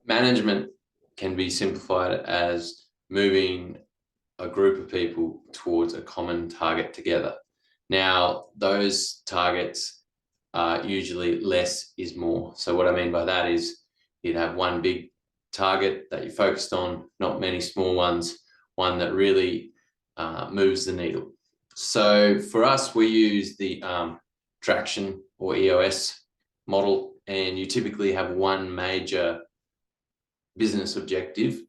management can be simplified as moving a group of people towards a common target together. Now, those targets are usually less is more. So what I mean by that is you'd have one big target that you focused on, not many small ones, one that really moves the needle. So for us, we use the traction or EOS model, and you typically have one major business objective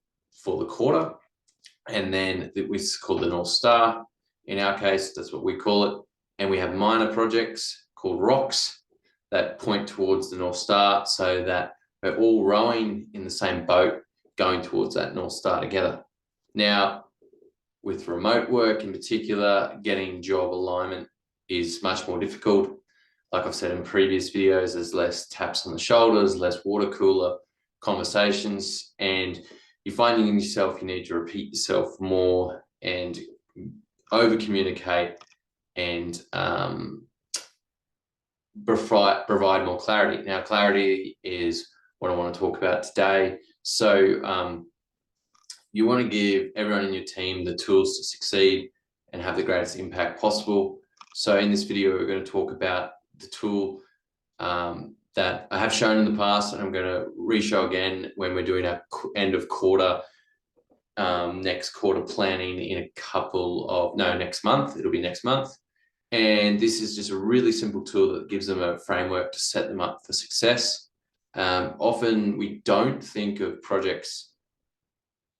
for the quarter, and then it's called the North Star. In our case, that's what we call it. And we have minor projects called rocks that point towards the North Star, so that we're all rowing in the same boat going towards that North Star together. Now, with remote work in particular, getting job alignment is much more difficult. Like I've said in previous videos, there's less taps on the shoulders, less water cooler conversations, and you're finding in yourself you need to repeat yourself more and over communicate and provide more clarity. Now, clarity is what I want to talk about today. So you want to give everyone in your team the tools to succeed and have the greatest impact possible. So in this video, we're going to talk about the tool that I have shown in the past, and I'm going to re-show again when we're doing our end of quarter, next quarter planning in next month. It'll be next month. And this is just a really simple tool that gives them a framework to set them up for success. Often we don't think of projects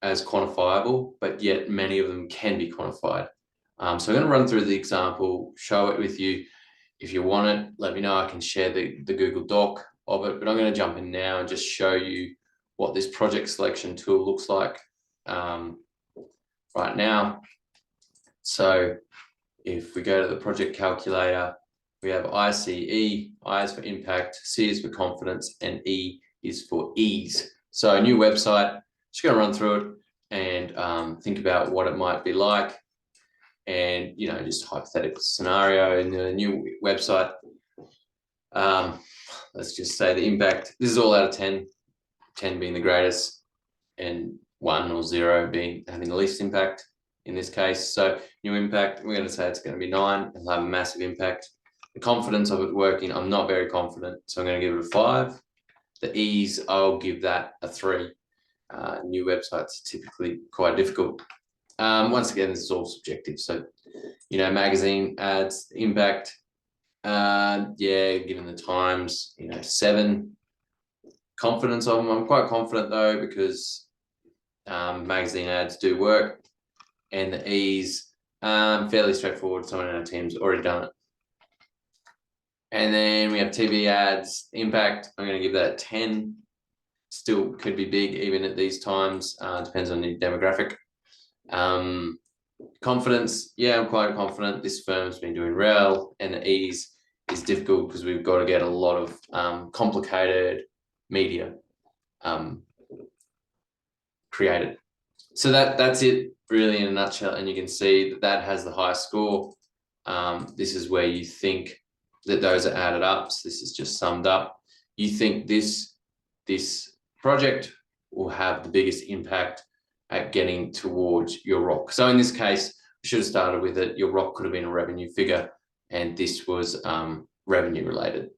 as quantifiable, but yet many of them can be quantified. So I'm going to run through the example, show it with you. If you want it, let me know. I can share the Google Doc of it, but I'm going to jump in now and just show you what this project selection tool looks like right now. So if we go to the project calculator, we have ICE. I is for impact, C is for confidence, and E is for ease. So a new website, just going to run through it and think about what it might be like. And, you know, just hypothetical scenario in the new website. Let's just say the impact, this is all out of 10, 10 being the greatest and 1 or 0 being having the least impact in this case. So new impact, we're going to say it's going to be 9. It'll have a massive impact. The confidence of it working, I'm not very confident, so I'm going to give it a 5. The ease, I'll give that a 3. New websites are typically quite difficult. Once again, this is all subjective. So, you know, magazine ads, impact, yeah, given the times, you know, 7. Confidence of them, I'm quite confident though, because magazine ads do work. And the ease, fairly straightforward. Someone in our team's already done it. And then we have TV ads, impact, I'm going to give that a 10. Still could be big even at these times, depends on the demographic. Confidence, yeah, I'm quite confident. This firm's been doing well, and the ease is difficult because we've got to get a lot of complicated media created. So that's it really in a nutshell, and you can see that that has the highest score. This is where you think that those are added up. So this is just summed up. You think this project will have the biggest impact at getting towards your rock. So in this case, we should have started with it. Your rock could have been a revenue figure, and this was revenue related,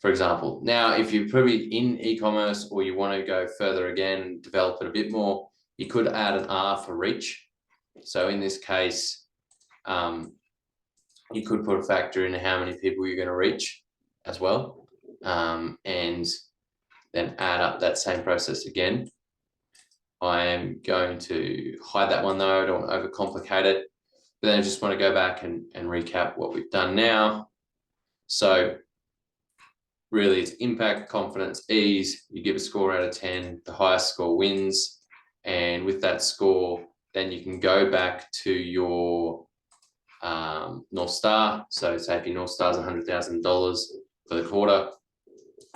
for example. Now, if you're probably in e-commerce or you want to go further again, develop it a bit more, you could add an R for reach. So in this case, you could put a factor in how many people you're going to reach as well, and then add up that same process again. I am going to hide that one though, I don't want to overcomplicate it. But then I just want to go back and recap what we've done now. So really it's impact, confidence, ease. You give a score out of 10, the highest score wins. And with that score, then you can go back to your North Star. So say if your North Star is $100,000 for the quarter,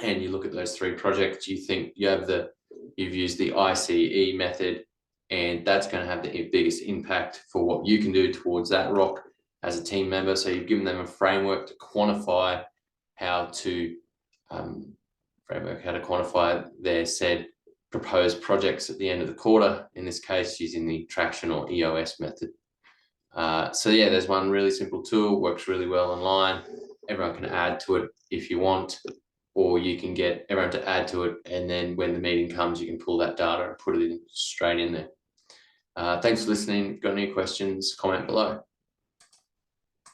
and you look at those 3 projects, you think you've used the ICE method, and that's going to have the biggest impact for what you can do towards that rock as a team member. So you've given them a framework to quantify how to quantify their said propose projects at the end of the quarter, in this case using the Traction or EOS method. So yeah, there's one really simple tool, works really well online. Everyone can add to it if you want, or you can get everyone to add to it, and then when the meeting comes, you can pull that data and put it in straight in there. Thanks for listening. If you've got any questions, comment below.